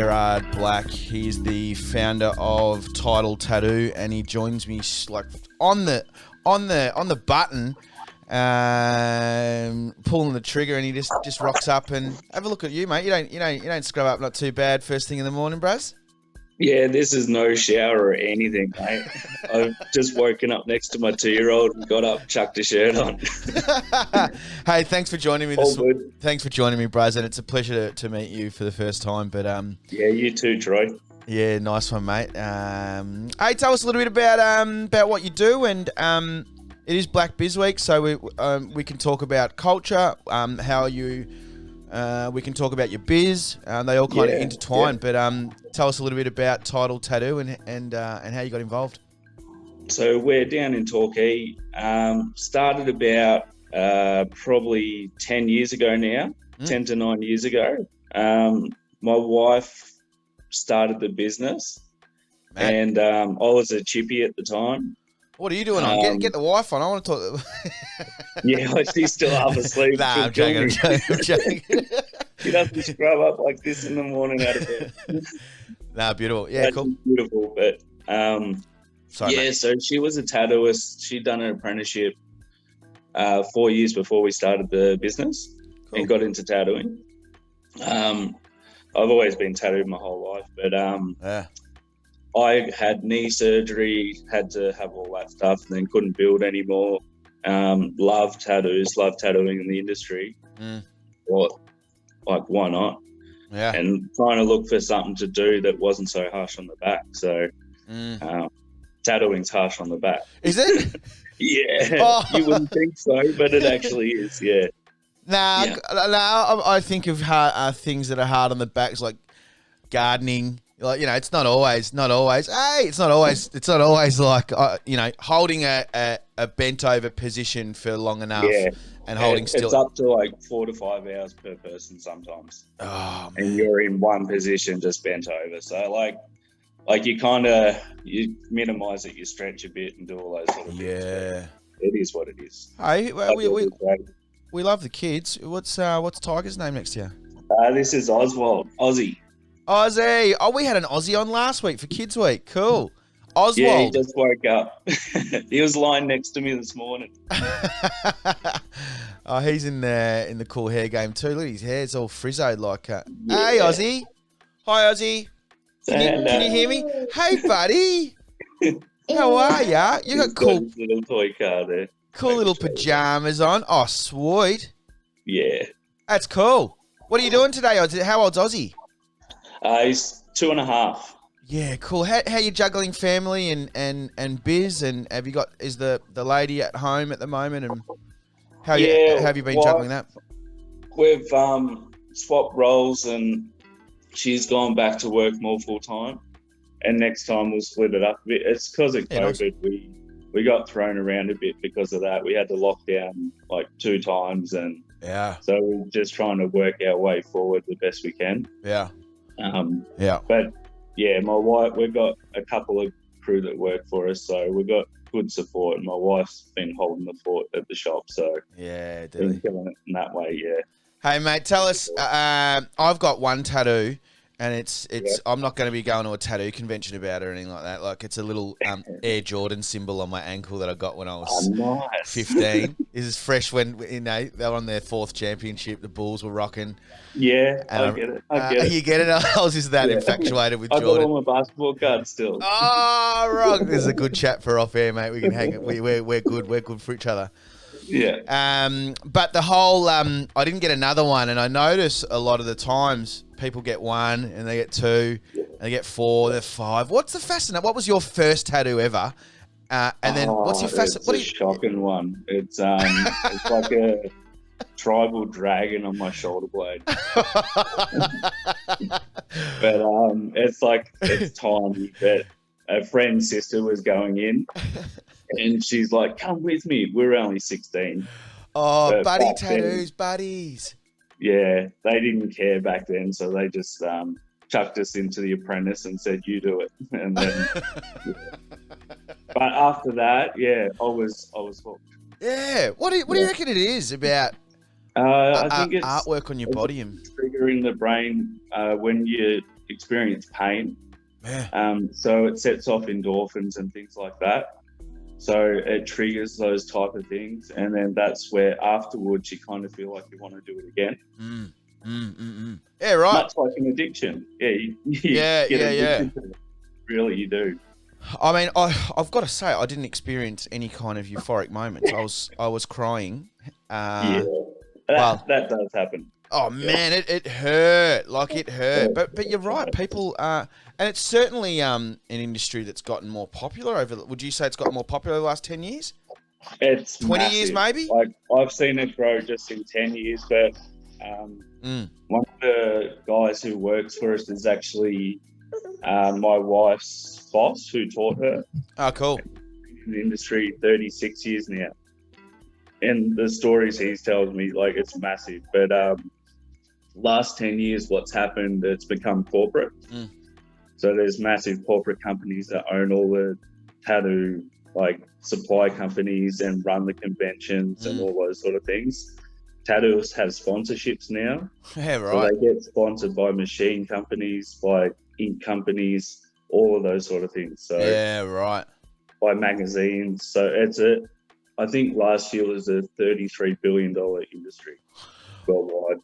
Gerard Black. He's the founder of Tidal Tattoo, and he joins me like on the button, pulling the trigger, and he just rocks up and have a look at you, mate. You don't scrub up not too bad first thing in the morning, Braz. Yeah, this is no shower or anything, mate. I've just woken up next to my 2-year-old and got up, chucked a shirt on. Hey, thanks for joining me. Thanks for joining me, Braz, and it's a pleasure to meet you for the first time. But yeah, you too, Troy. Yeah, nice one, mate. Hey, tell us a little bit about what you do, and it is Blak Biz week, so we can talk about culture, how you. We can talk about your biz. They all kind of intertwine, but tell us a little bit about Tidal Tattoo and how you got involved. So we're down in Torquay. Started about probably 10 years ago now, 10 to 9 years ago. My wife started the business, and I was a chippy at the time. What are you doing on? Get the wife on. I want to talk. Yeah, she's still half asleep. Nah, I'm joking. She doesn't scrub up like this in the morning out of bed. Nah, beautiful. Yeah, cool. Beautiful, but Sorry, yeah, mate. So she was a tattooist. She'd done an apprenticeship 4 years before we started the business. Cool. And got into tattooing. I've always been tattooed my whole life, but I had knee surgery, had to have all that stuff, and then couldn't build anymore. Love tattoos, love tattooing in the industry. Well, like, why not? Yeah. And trying to look for something to do that wasn't so harsh on the back. So tattooing's harsh on the back. Is it? Yeah. Oh. You wouldn't think so, but it actually is, yeah. I think of things that are hard on the backs, like gardening. Like, it's not always. Hey, it's not always like holding a bent over position for long enough and holding still. It's up to like 4 to 5 hours per person sometimes. Oh, man. And you're in one position just bent over. So like you minimize it, you stretch a bit and do all those sort of things. Yeah, it is what it is. Hey, we love the kids. What's Tiger's name next year? This is Oswald, Aussie. Aussie. Oh, we had an Aussie on last week for Kids Week. Cool. Oswald. Yeah, he just woke up. He was lying next to me this morning. Oh, he's in the cool hair game too. Look at his hair. It's all frizzoed like Hey, Aussie. Hi, Aussie. Can you hear me? Hey, buddy. How are ya? You got cool little toy car there. Cool little pajamas on. Oh, sweet. Yeah. That's cool. What are you doing today, Aussie? How old's Aussie? He's 2.5. Yeah, cool. How you juggling family and biz, and is the lady at home at the moment, and how have you been juggling that? We've swapped roles, and she's gone back to work more full time, and next time we'll split it up a bit. It's because of COVID. Nice. We got thrown around a bit because of that. We had to lock down like 2 times, and so we're just trying to work our way forward the best we can. Yeah. But yeah, my wife, we've got a couple of crew that work for us, so we've got good support, and my wife's been holding the fort at the shop, so been killing it in that way. Yeah. Hey mate, tell us. I've got one tattoo, and it's. I'm not going to be going to a tattoo convention about it or anything like that. Like, it's a little Air Jordan symbol on my ankle that I got when I was 15. This is fresh when they were on their 4th championship. The Bulls were rocking. Yeah, I get it. You get it? I was just that infatuated with Jordan. I got all my basketball cards still. Oh, right. This is a good chat for off air, mate. We can hang it. We're good. We're good for each other. Yeah. But the whole, I didn't get another one, and I notice a lot of the times people get 1 and they get 2, and they get 4, they're 5. What's the fascination? What was your first tattoo ever? And then what's your fascination? It's a shocking one. It's like a tribal dragon on my shoulder blade. But it's tiny. But a friend's sister was going in, and she's like, "Come with me." We're only 16. Oh, but buddy tattoos, buddies. Yeah, they didn't care back then, so they just chucked us into the apprentice and said, "You do it." And then, but after that, I was hooked. Yeah. What do you reckon it is about? I think it's artwork on your body and triggering the brain when you experience pain. Yeah. So it sets off endorphins and things like that. So it triggers those type of things, and then that's where afterwards you kind of feel like you want to do it again. Yeah, right. Much like an addiction. Yeah, you get addicted to it. Really, you do. I mean, I've got to say, I didn't experience any kind of euphoric moments. I was crying. That does happen. Oh man, it hurt. Like it hurt. But you're right. People and it's certainly an industry that's gotten more popular over. Would you say it's gotten more popular over the last 10 years? It's 20 massive. years, maybe. Like I've seen it grow just in 10 years. But one of the guys who works for us is actually my wife's boss, who taught her. Oh, cool. In the industry 36 years now. And the stories he tells me, like, it's massive. But last 10 years, what's happened, it's become corporate. So there's massive corporate companies that own all the tattoo, like, supply companies and run the conventions and all those sort of things. Tattoos have sponsorships now. Yeah, right. So they get sponsored by machine companies, by ink companies, all of those sort of things. So yeah, right. By magazines. So I think last year was a $33 billion industry worldwide.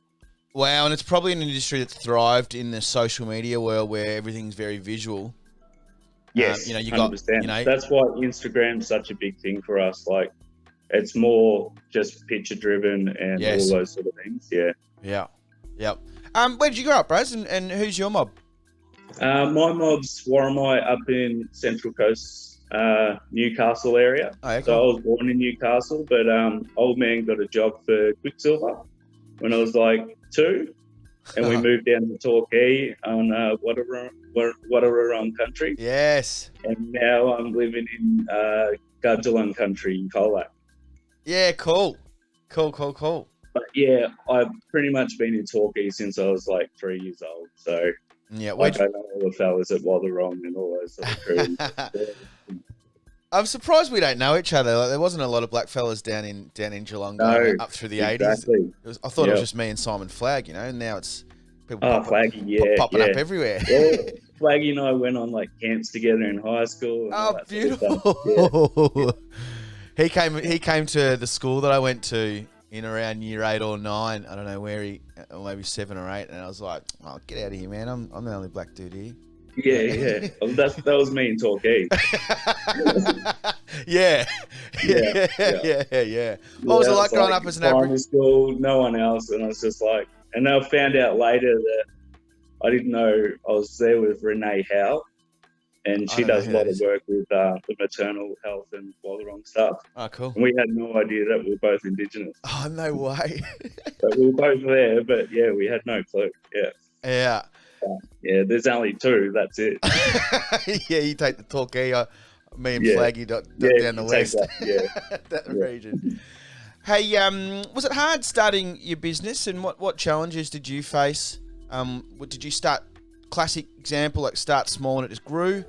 Wow, and it's probably an industry that's thrived in the social media world where everything's very visual. Yes, you 100%. That's why Instagram's such a big thing for us. Like, it's more just picture driven and all those sort of things. Yeah. Yeah. Yep. Where did you grow up, Braz? And who's your mob? My mob's Warramai up in Central Coast, Newcastle area. Oh, yeah, cool. So I was born in Newcastle, but old man got a job for Quicksilver when I was like 2, and we moved down to Torquay on Wada Wurrung country. Yes. And now I'm living in juggling country in Colac. Yeah, cool. Cool. But yeah, I've pretty much been in Torquay since I was like 3 years old. So yeah, I know all the fellas at Wada Wurrung and all those sort of crews. I'm surprised we don't know each other. Like, there wasn't a lot of black fellas down in Geelong up through the 80s. I thought it was just me and Simon Flagg, you know, and now it's people popping up everywhere. Well, Flaggy and I went on like camps together in high school. Oh, beautiful. He came to the school that I went to in around year 8 or 9. I don't know where or maybe 7 or 8. And I was like, "Oh, get out of here, man! I'm the only black dude here." Yeah. Well, that was me in Torquay. Yeah. What was it like growing up as an Aboriginal? School, no one else, and I was just like, and I found out later that I didn't know I was there with Renee Howe, and she does a lot of work with the maternal health and Wada Wurrung stuff. Oh, cool. And we had no idea that we were both Indigenous. Oh, no way. But we were both there, but yeah, we had no clue. Yeah. Yeah, there's only 2. That's it. Yeah, you take the Torquay. Me and Flaggy down the west. That region. Hey, was it hard starting your business, and what challenges did you face? Did you start classic example, like start small and it just grew?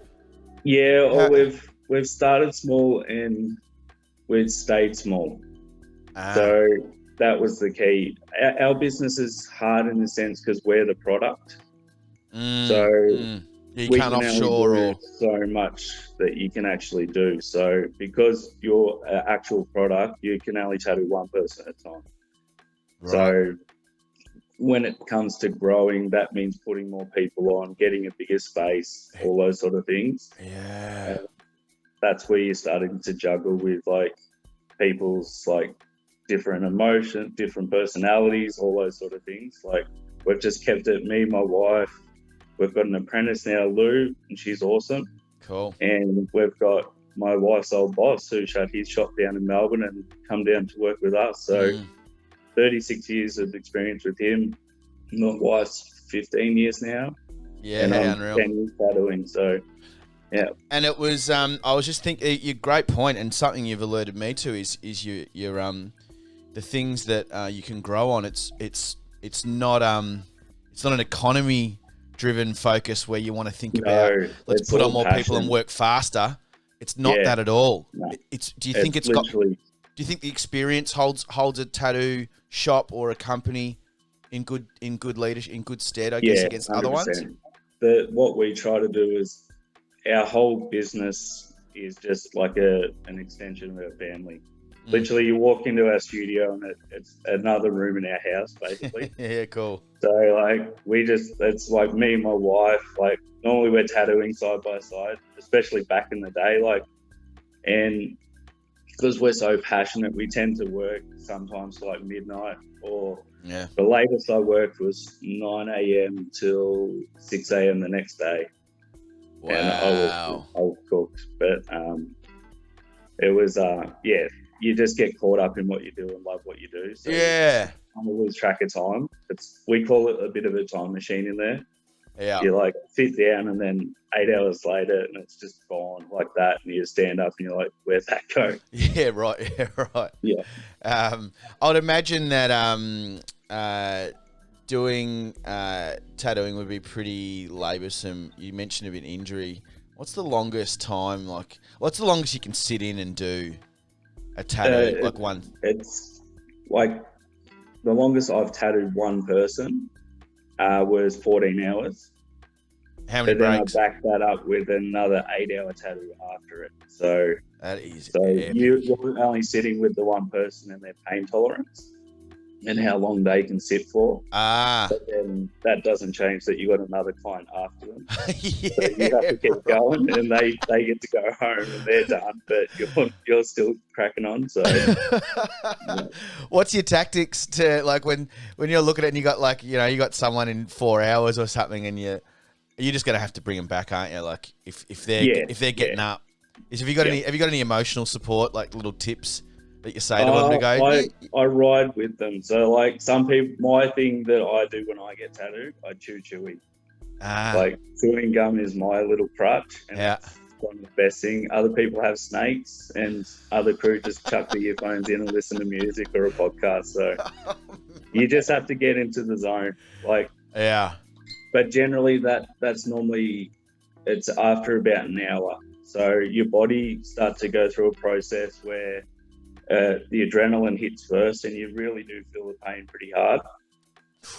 Yeah, we've started small and we've stayed small. So that was the key. Our business is hard in the sense because we're the product. You can't offshore or so much that you can actually do. So because you're an actual product, you can only tattoo one person at a time. Right. So when it comes to growing, that means putting more people on, getting a bigger space, all those sort of things. Yeah. That's where you're starting to juggle with like people's like different emotions, different personalities, all those sort of things. Like we've just kept it, me, my wife. We've got an apprentice now, Lou, and she's awesome. Cool. And we've got my wife's old boss who shut his shop down in Melbourne and come down to work with us. So 36 years of experience with him. My wife's 15 years now. Yeah, and I'm unreal. 10 years tattooing, so yeah. And it was, I was just thinking, your great point, and something you've alerted me to is your the things that you can grow on. It's not an economy driven focus where you want to think about let's put on more people and work faster. It's not that at all. No. Do you think the experience holds a tattoo shop or a company in good leadership, in good stead, I guess, against 100%. Other ones? what we try to do is our whole business is just like an extension of our family. Literally, you walk into our studio and it's another room in our house, basically. Yeah, cool. So like it's like me and my wife, like normally we're tattooing side by side, especially back in the day, like, and because we're so passionate, we tend to work sometimes to like midnight, or the latest I worked was 9 a.m. till 6 a.m. the next day. Wow. And I was cooked, but it was you just get caught up in what you do and love what you do. So yeah. I'm gonna lose track of time. We call it a bit of a time machine in there. Yeah. You like sit down and then 8 hours later and it's just gone like that, and you stand up and you're like, where'd that go? Yeah, right. Yeah, right. Yeah. I would imagine that doing tattooing would be pretty laboursome. You mentioned a bit injury. What's the longest time? Like, what's the longest you can sit in and do a tattoo? Like one. It's like the longest I've tattooed one person was 14 hours. How many breaks? Then I backed that up with another 8-hour tattoo after it. So that is. So you're only sitting with the one person and their pain tolerance and how long they can sit for. But then that doesn't change that you got another client after them. Yeah, so you have to keep going, and they get to go home and they're done, but you're still cracking on. So yeah. What's your tactics to, like, when you're looking at it and you got, like, you know, you got someone in 4 hours or something, and you're just gonna have to bring them back, aren't you? Like if they're getting up. Have you got any emotional support, like little tips that you say to them to go? I ride with them. So like some people, my thing that I do when I get tattooed, I chew chewy. Like chewing gum is my little crutch, and that's one of the best thing. Other people have snakes, and other crew just chuck the earphones in and listen to music or a podcast. So you just have to get into the zone. Like but generally that's normally it's after about an hour. So your body starts to go through a process where the adrenaline hits first, and you really do feel the pain pretty hard.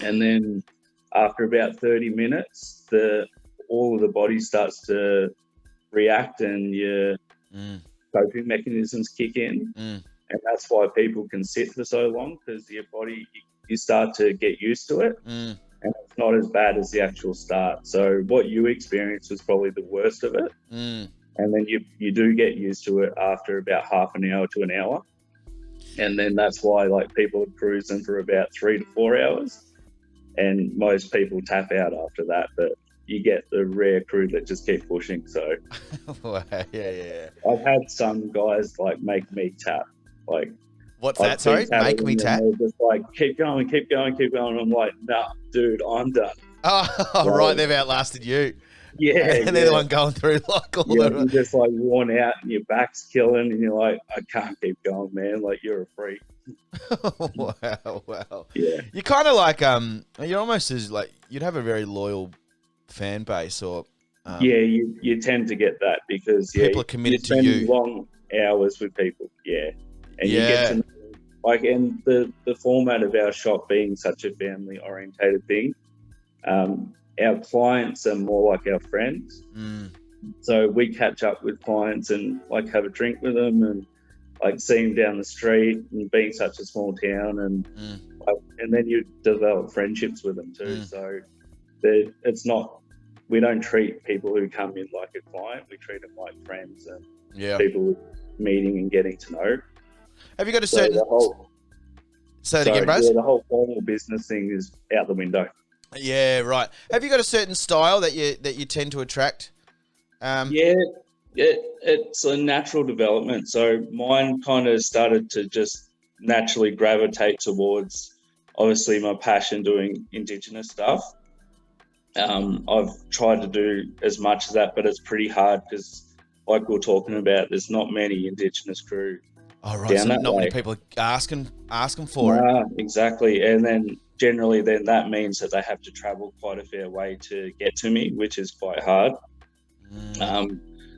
And then after about 30 minutes, all of the body starts to react, and your coping mechanisms kick in. And that's why people can sit for so long, because your body, you start to get used to it. And it's not as bad as the actual start. So what you experienced was probably the worst of it. And then you do get used to it after about half an hour to an hour. And then that's why like people are cruising for about 3 to 4 hours. And most people tap out after that. But you get the rare crew that just keep pushing. So yeah. I've had some guys like make me tap. Like, what's that? Sorry, make me tap. Just like keep going. I'm like, nah, dude, I'm done. Oh, right, they've outlasted you. Yeah, and they're the one going through like all the. You're just like worn out, and your back's killing, and you're like, I can't keep going, man. Like you're a freak. Wow. Yeah. You're kind of like you're almost as like you'd have a very loyal fan base, or. You tend to get that because people are committed to you. Long hours with people, and you get to know, like, and the format of our shop being such a family orientated thing. Our clients are more like our friends. So we catch up with clients and like have a drink with them, and like see them down the street, and being such a small town, and and then you develop friendships with them too. So it's not, we don't treat people who come in like a client. We treat them like friends and people meeting and getting to know. Have you got a certain? Say it again, bros. The whole formal business thing is out the window. Yeah, right. Have you got a certain style that you tend to attract? It's a natural development. So mine kind of started to just naturally gravitate towards, obviously, my passion doing Indigenous stuff. I've tried to do as much of that, but it's pretty hard because, like we were talking about, there's not many Indigenous crew. Oh, right. So not many people are asking for it. Exactly. And then generally that means that they have to travel quite a fair way to get to me, which is quite hard.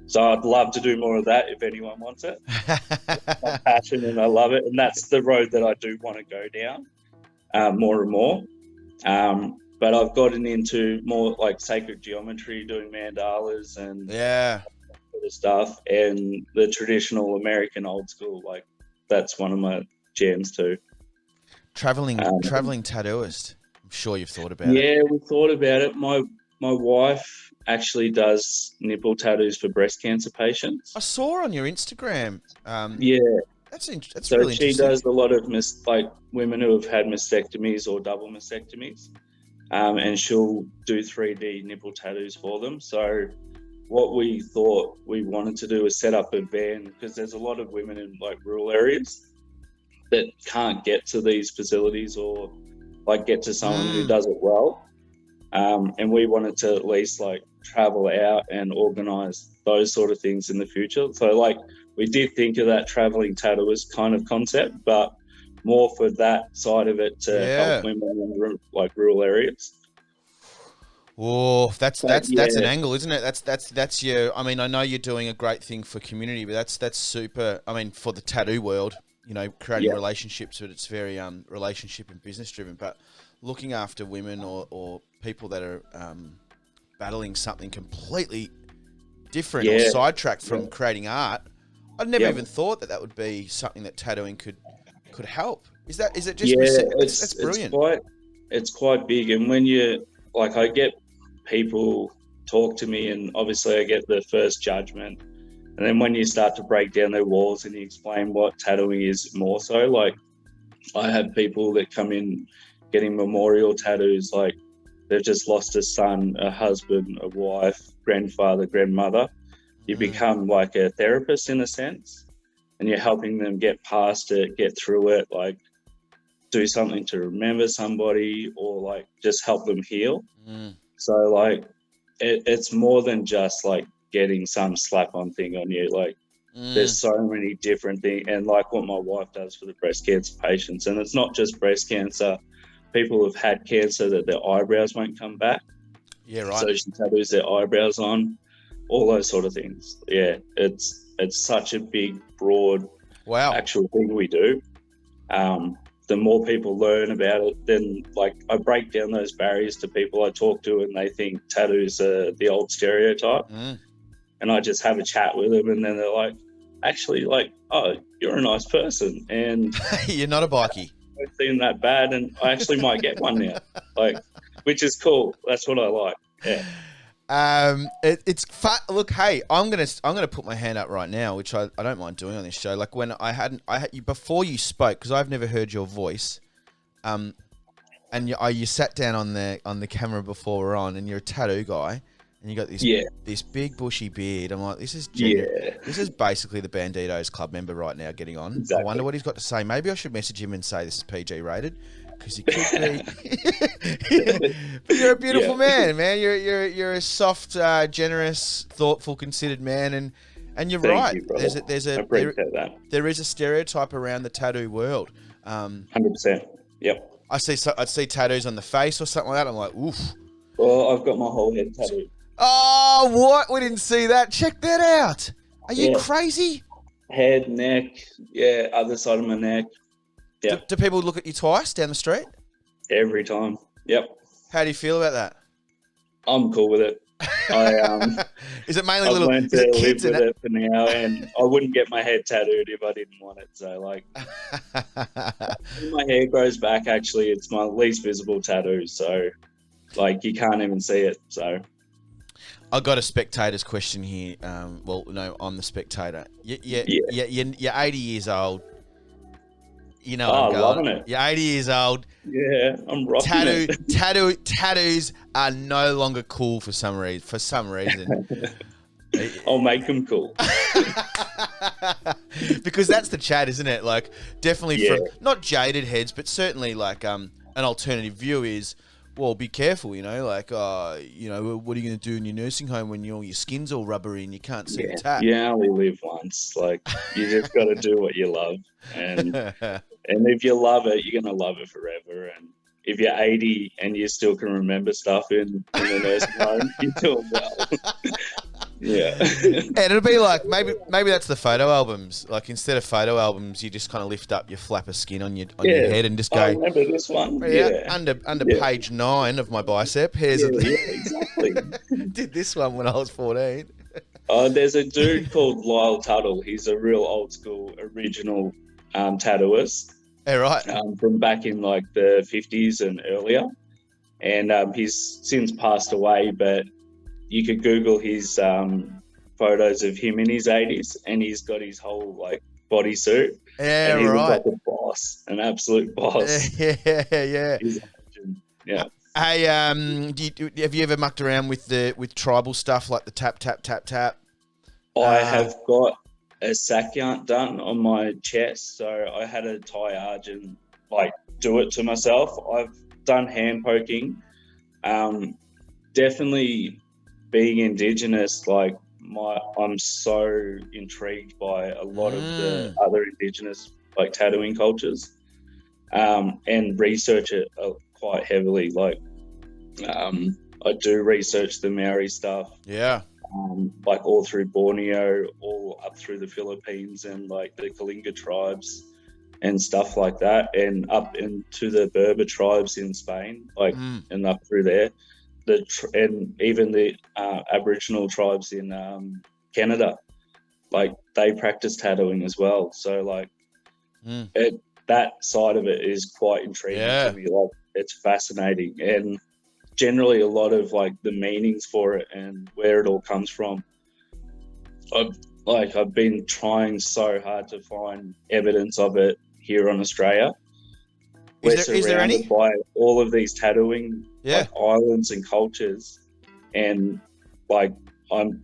So I'd love to do more of that if anyone wants it. It's my passion and I love it. And that's the road that I do want to go down more and more. but I've gotten into more like sacred geometry, doing mandalas and sort of stuff, and the traditional American old school. Like that's one of my jams too. Traveling tattooist. I'm sure you've thought about it. Yeah, we thought about it. My wife actually does nipple tattoos for breast cancer patients. I saw on your Instagram. Yeah, that's so really she interesting. does a lot of women who have had mastectomies or double mastectomies, and she'll do 3D nipple tattoos for them. So what we thought we wanted to do is set up a van, because there's a lot of women in like rural areas that can't get to these facilities or like get to someone who does it well. And we wanted to at least like travel out and organize those sort of things in the future. So like we did think of that traveling tattooist kind of concept, but more for that side of it to help women in like rural areas. Oh, that's an angle, isn't it? That's your. I mean, I know you're doing a great thing for community, but that's super. I mean, for the tattoo world, you know, creating relationships, but it's very relationship and business driven. But looking after women or people that are battling something completely different or sidetracked from creating art, I'd never even thought that would be something that tattooing could help. Is it just? It's brilliant. It's quite big, and when you like, I get people talk to me, and obviously I get the first judgment, and then when you start to break down their walls and you explain what tattooing is more so, like I have people that come in getting memorial tattoos, like they've just lost a son, a husband, a wife, grandfather, grandmother. You become like a therapist in a sense, and you're helping them get past it, get through it, like do something to remember somebody, or like just help them heal. So like it's more than just like getting some slap on thing on you. Like there's so many different things, and like what my wife does for the breast cancer patients, and it's not just breast cancer. People have had cancer that their eyebrows won't come back. Yeah, right. So she tattoos their eyebrows on, all those sort of things. Yeah, it's such a big, broad, actual thing we do. The more people learn about it, then like I break down those barriers to people I talk to, and they think tattoos are the old stereotype. And I just have a chat with them, and then they're like, actually, like, oh, you're a nice person, and you're not a bikie. Don't seem that bad, and I actually might get one now, like, which is cool. That's what I like. Yeah. It's fun. Look, hey, I'm gonna put my hand up right now, which I don't mind doing on this show. Like when I had you before you spoke, because I've never heard your voice, and you sat down on the camera before we're on, and you're a tattoo guy, and you got this big bushy beard. I'm like, this is basically the Banditos Club member right now getting on. Exactly. I wonder what he's got to say. Maybe I should message him and say this is PG rated, because he could be. But you're a beautiful man. You're a soft, generous, thoughtful, considered man, and you're right. There is a stereotype around the tattoo world. 100%. Yep. I'd see tattoos on the face or something like that. I'm like, oof. Well, I've got my whole head tattooed. Oh, what? We didn't see that. Check that out. Are you crazy? Head, neck, other side of my neck. Yeah. Do people look at you twice down the street? Every time. Yep. How do you feel about that? I'm cool with it. Is it mainly I've learned to kids live with it for now, and I wouldn't get my head tattooed if I didn't want it. So, like, when my hair grows back, actually, it's my least visible tattoo. So, like, you can't even see it. So, I got a spectator's question here. Well, no, I'm the spectator. You're 80 years old. You know, I'm loving it. You're 80 years old. Yeah, I'm rocking it. Tattoos are no longer cool for some reason. I'll make them cool. Because that's the chat, isn't it? Like, definitely from not jaded heads, but certainly like an alternative view is, well, be careful, you know, like, you know, what are you going to do in your nursing home when your skin's all rubbery and you can't see the tat? You only live once. Like, you just got to do what you love. And if you love it, you're going to love it forever. And if you're 80 and you still can remember stuff in the nursing home, you're doing well. Yeah. And it'll be like maybe that's the photo albums. Like instead of photo albums, you just kind of lift up your flap of skin on your head and just go. I remember this one. Yeah. Under page 9 of my bicep. Here's exactly. Did this one when I was 14. There's a dude called Lyle Tuttle. He's a real old school original tattooist. Yeah, right. From back in like the 50s and earlier. And he's since passed away, but you could Google his photos of him in his 80s, and he's got his whole like bodysuit. Yeah, and he right. looks like a boss, an absolute boss. Yeah. He's a legend. Yeah. Hey, have you ever mucked around with tribal stuff like the tap tap tap tap? I have got a sakyant done on my chest, so I had a Thai Arjun like do it to myself. I've done hand poking. Definitely being Indigenous, like I'm so intrigued by a lot of the other Indigenous like tattooing cultures, and research it quite heavily. Like I do research the Maori stuff. Yeah. Like all through Borneo, all up through the Philippines and like the Kalinga tribes and stuff like that, and up into the Berber tribes in Spain, like and up through there, and even the Aboriginal tribes in Canada, like they practice tattooing as well. So like that side of it is quite intriguing to me. Like it's fascinating, and generally a lot of like the meanings for it and where it all comes from. I've been trying so hard to find evidence of it here on Australia. We're surrounded by all of these tattooing like, islands and cultures, and like I'm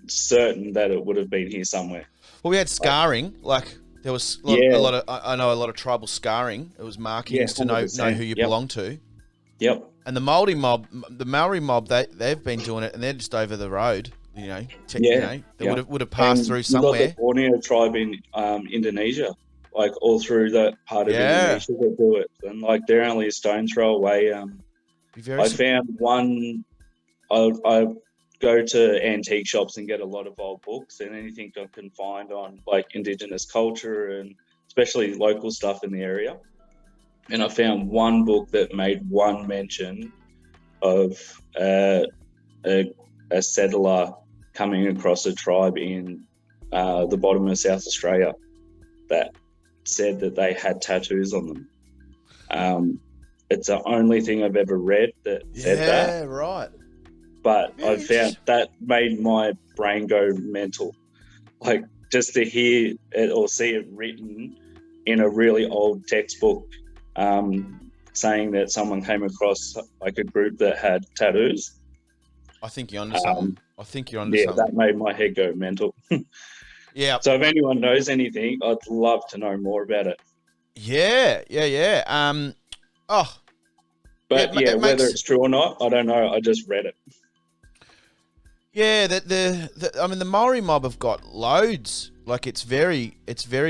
certain that it would have been here somewhere. Well, we had scarring, like there was a lot of I know a lot of tribal scarring. It was markings to know who you belong to. Yep. And the Maori mob, they've been doing it, and they're just over the road. They would have passed through somewhere. You've got the Borneo tribe in Indonesia, like all through that part of Indonesia that do it, and like they're only a stone throw away. I found one. I go to antique shops and get a lot of old books and anything I can find on like Indigenous culture and especially local stuff in the area. And I found one book that made one mention of a settler coming across a tribe in the bottom of South Australia that said that they had tattoos on them. It's the only thing I've ever read that said that. Yeah, right. But I found that made my brain go mental. Like just to hear it or see it written in a really old textbook, saying that someone came across like a group that had tattoos. I think you're onto something. That made my head go mental. Yeah. So if anyone knows anything, I'd love to know more about it. Yeah. Whether it's true or not, I don't know. I just read it. Yeah, the Maori mob have got loads. Like it's very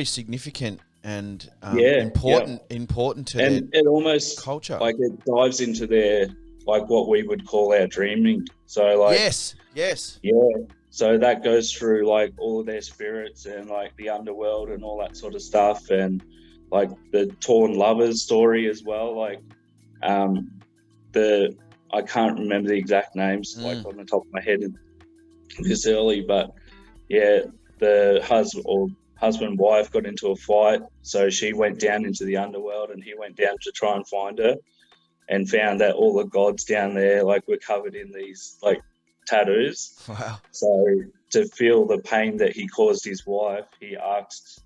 significant and important to their it almost culture. Like it dives into their like what we would call our dreaming. So like yes. Yeah. So that goes through like all of their spirits and like the underworld and all that sort of stuff, and like the torn lovers story as well. Like I can't remember the exact names like on the top of my head this early, but yeah, the husband and wife got into a fight, so she went down into the underworld and he went down to try and find her, and found that all the gods down there like were covered in these like tattoos. Wow. So to feel the pain that he caused his wife, he asked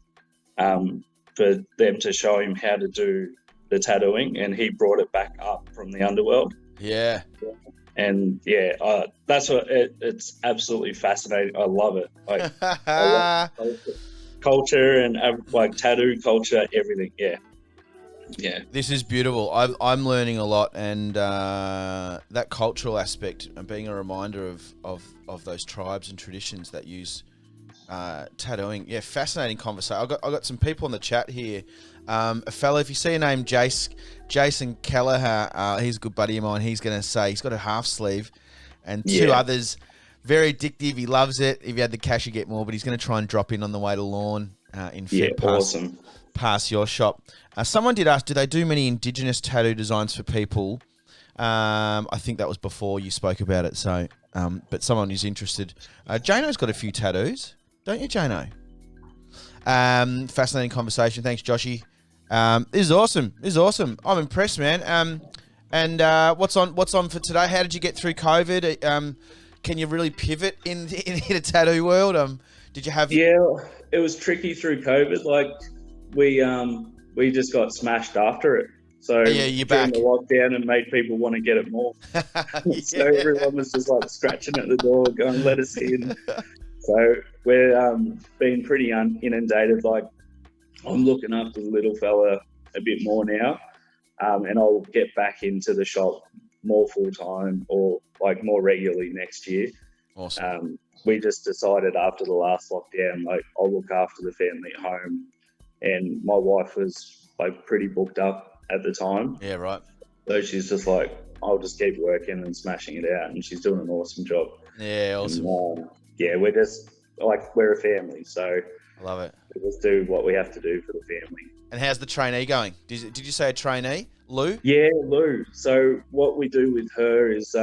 for them to show him how to do the tattooing, and he brought it back up from the underworld. Yeah. And that's what it's absolutely fascinating. I love it. Like I love culture and like tattoo culture, everything. Yeah. This is beautiful. I'm learning a lot, and that cultural aspect and being a reminder of those tribes and traditions that use tattooing. Yeah, fascinating conversation. I got some people in the chat here. A fellow, if you see a name, Jason Kelleher, he's a good buddy of mine. He's going to say he's got a half sleeve, and two others. Very addictive. He loves it. If you had the cash, you get more. But he's going to try and drop in on the way to Lawn in Feb awesome. past your shop. Someone did ask, do they do many Indigenous tattoo designs for people? I think that was before you spoke about it. So, but someone who's interested. Jano's got a few tattoos, don't you, Jano? Fascinating conversation. Thanks, Joshy. This is awesome. I'm impressed, man. And what's on for today? How did you get through COVID? Can you really pivot in the tattoo world? Did you have? Yeah, it was tricky through COVID. Like we just got smashed after it. So you're during back. the lockdown and made people want to get it more. So everyone was just like scratching at the door, going, "Let us in." So we're being pretty inundated. Like I'm looking after the little fella a bit more now, and I'll get back into the shop more full time or like more regularly next year. Awesome. We just decided after the last lockdown, like I'll look after the family at home, and my wife was like pretty booked up at the time. Yeah, right. So she's just like, I'll just keep working and smashing it out, and she's doing an awesome job. Yeah, awesome. And, we're just like we're a family, so I love it. We just do what we have to do for the family. And how's the trainee going? Did you say a trainee, Lou? Yeah, Lou. So what we do with her is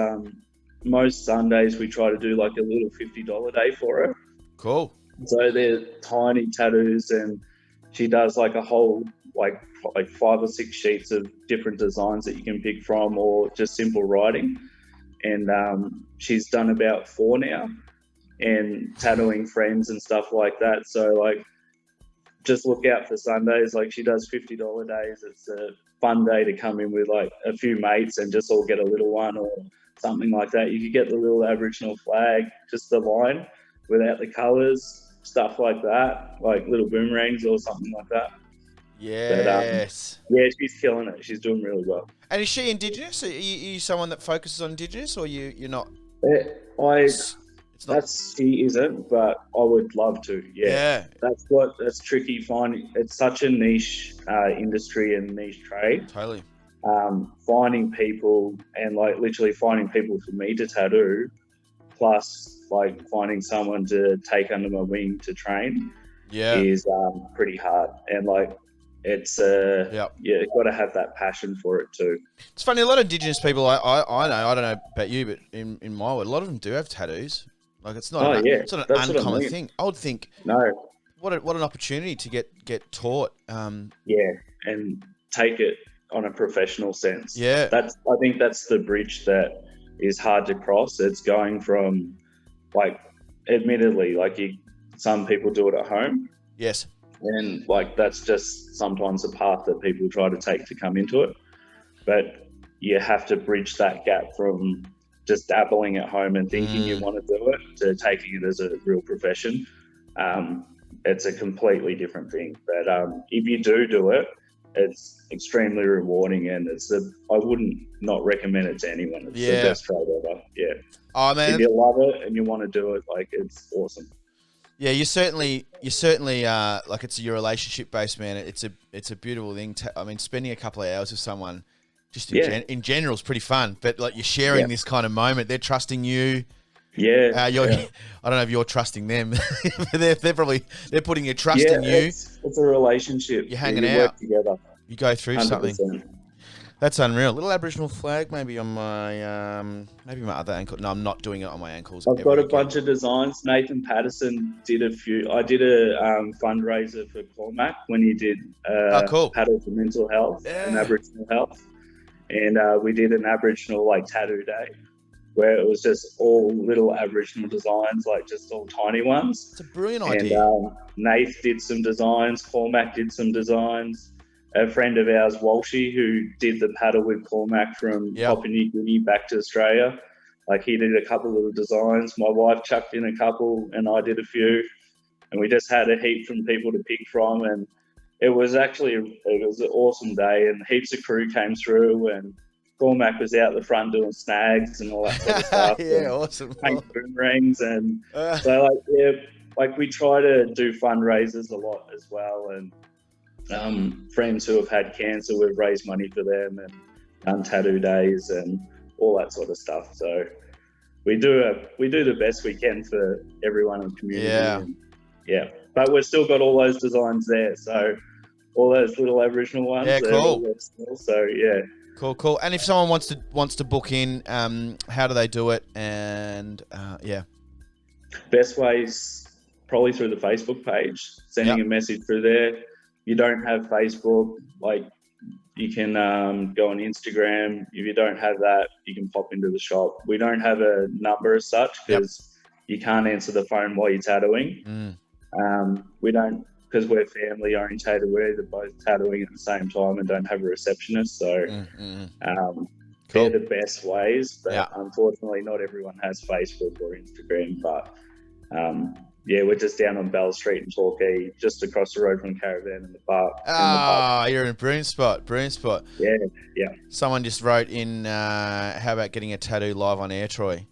most Sundays we try to do like a little $50 day for her. Cool. So they're tiny tattoos, and she does like a whole like 5 or 6 sheets of different designs that you can pick from, or just simple writing. And she's done about 4 now, and tattooing friends and stuff like that. So like, just look out for Sundays. Like she does $50 days. It's a fun day to come in with like a few mates and just all get a little one or something like that. You could get the little Aboriginal flag, just the line without the colours, stuff like that, like little boomerangs or something like that. Yes. But, she's killing it. She's doing really well. And is she Indigenous? Are you someone that focuses on Indigenous, or you're not? She isn't, but I would love to. Yeah. That's tricky. Finding it's such a niche industry and niche trade. Totally. Finding people and like literally finding people for me to tattoo, plus like finding someone to take under my wing to train, is pretty hard. And like it's you've got to have that passion for it too. It's funny. A lot of Indigenous people I know. I don't know about you, but in my world, a lot of them do have tattoos. Like it's not it's not an uncommon thing. I would think. No. What an opportunity to get taught. And take it on a professional sense. Yeah. I think that's the bridge that is hard to cross. It's going from like, admittedly, like some people do it at home. Yes. And like that's just sometimes the path that people try to take to come into it. But you have to bridge that gap from just dabbling at home and thinking you want to do it to taking it as a real profession. It's a completely different thing. But if you do it, it's extremely rewarding, and I wouldn't not recommend it to anyone. It's the best trade ever. Yeah. Oh man. If you love it and you want to do it, like it's awesome. Yeah, you certainly like it's your relationship based, man. It's a beautiful thing. Spending a couple of hours with someone just in general is pretty fun. But like you're sharing this kind of moment, they're trusting you. Yeah. I don't know if you're trusting them. they're putting your trust in you. It's a relationship. You're hanging out. Work together. You go through 100%. something. That's unreal. Little Aboriginal flag, maybe on my my other ankle. No, I'm not doing it on my ankles. I've got a bunch of designs. Nathan Patterson did a few. I did a fundraiser for Cormac when he did Paddle for Mental Health and Aboriginal Health, and we did an Aboriginal tattoo day, where it was just all little Aboriginal designs, like just all tiny ones. It's a brilliant idea. And Nath did some designs. Cormac did some designs. A friend of ours, Walshy, who did the paddle with Cormac from Papua New Guinea back to Australia, he did a couple of little designs. My wife chucked in a couple, and I did a few, and we just had a heap from people to pick from. And it was an awesome day, and heaps of crew came through, and Cormac was out the front doing snags and all that sort of stuff. Awesome. Paint boomerangs, and so we try to do fundraisers a lot as well, and friends who have had cancer, we've raised money for them and done tattoo days and all that sort of stuff. So we do the best we can for everyone in the community. Yeah. But we've still got all those designs there. So all those little Aboriginal ones. Yeah, cool. So yeah. Cool. And if someone wants to book in, how do they do it? And best ways probably through the Facebook page, sending a message through there. You don't have Facebook, like you can go on Instagram. If you don't have that, you can pop into the shop. We don't have a number as such because you can't answer the phone while you're tattooing. We don't, because we're family orientated. We're either both tattooing at the same time and don't have a receptionist. So they're the best ways. But unfortunately, not everyone has Facebook or Instagram. But we're just down on Bell Street in Torquay, just across the road from Caravan in the park. You're in a brilliant spot. Yeah. Someone just wrote in, how about getting a tattoo live on air, Troy?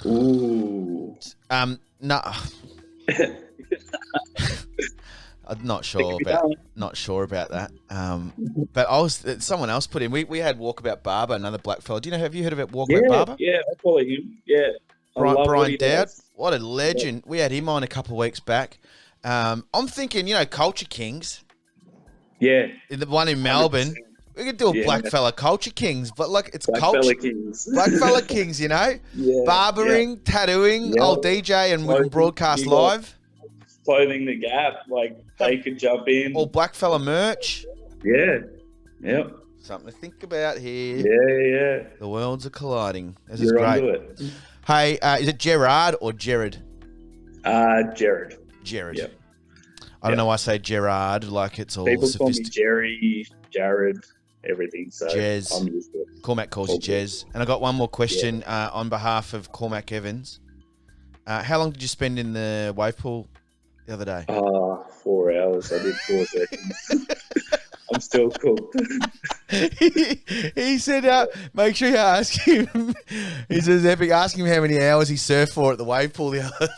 Ooh. No. I'm not sure about that. But someone else put in. We had Walkabout Barber, another black fella. Have you heard about Walkabout Barber? Yeah, I follow him. Yeah. Brian Dowd, what a legend. Yeah. We had him on a couple of weeks back. I'm thinking, Culture Kings. Yeah. The one in Melbourne. 100%. We could do a black fella Culture Kings, but it's black culture. Fella Kings. Black fella Kings, Barbering, tattooing, old DJ, and we can broadcast live. Clothing the Gap, they could jump in. Or black fella merch. Yeah. Yep. Something to think about here. Yeah. The worlds are colliding. This You're is great. onto it. Hey, is it Gerard or Jared? Jared. Yep. I don't know why I say Gerard, like it's all people call me Jerry, Jared, everything. So Jez. I'm used to it. Cormac calls you Jez. And I got one more question on behalf of Cormac Evans. How long did you spend in the wave pool the other day? 4 hours. I did 4 seconds. I'm still cooked. He said, make sure you ask him. He says, Epic, ask him how many hours he surfed for at the wave pool the other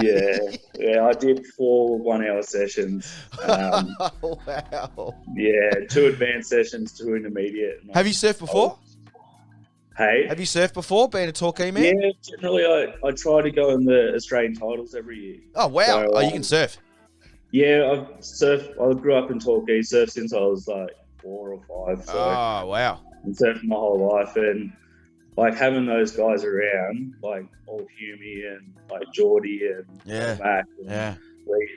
day. Yeah, I did 4 1-hour sessions. Wow. Yeah, 2 advanced sessions, 2 intermediate. Have you surfed before? Hey? Have you surfed before, being a Torquay man? Yeah, generally I try to go in the Australian titles every year. Oh, wow. So, you can surf? Yeah, I've surfed. I grew up in Torquay, surfed since I was 4 or 5. So oh, wow. I've surfed my whole life, and having those guys around, old Humie and Geordie and Mac and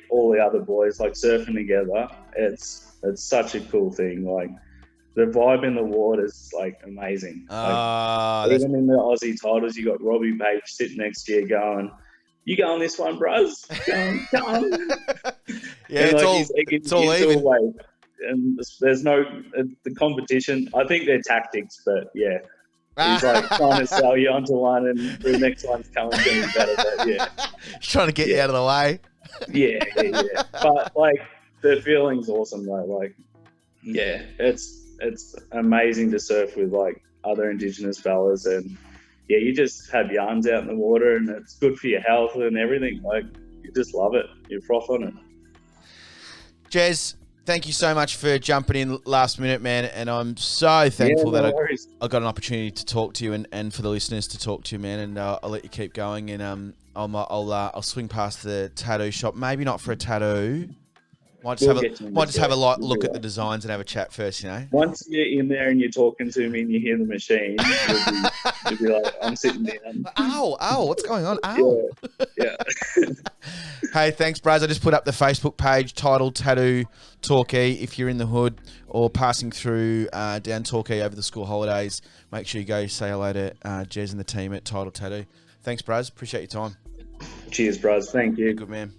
all the other boys, surfing together, it's such a cool thing. The vibe in the water is amazing. Even in the Aussie titles, you got Robbie Bates sitting next to you going, "You go on this one, bruz. Come on." Yeah, and it's all even. Away. And there's no the competition. I think they're tactics, but yeah. He's trying to sell you onto one, and the next one's coming to be better. But yeah, he's trying to get you out of the way. Yeah. But the feeling's awesome though. It's amazing to surf with other Indigenous fellas, and you just have yarns out in the water, and it's good for your health and everything. You just love it. You froth on it. Jez, thank you so much for jumping in last minute, man. And I'm so thankful that I got an opportunity to talk to you and for the listeners to talk to you, man. And I'll let you keep going. And I'll swing past the tattoo shop. Maybe not for a tattoo. Might just have a look at the designs and have a chat first, Once you're in there and you're talking to me and you hear the machine, you'll be like, I'm sitting down. Ow, what's going on? Ow. Yeah. Hey, thanks, Braz. I just put up the Facebook page, Tidal Tattoo Torquay. If you're in the hood or passing through down Torquay over the school holidays, make sure you go say hello to Jez and the team at Tidal Tattoo. Thanks, Braz. Appreciate your time. Cheers, Braz. Thank you. Good man.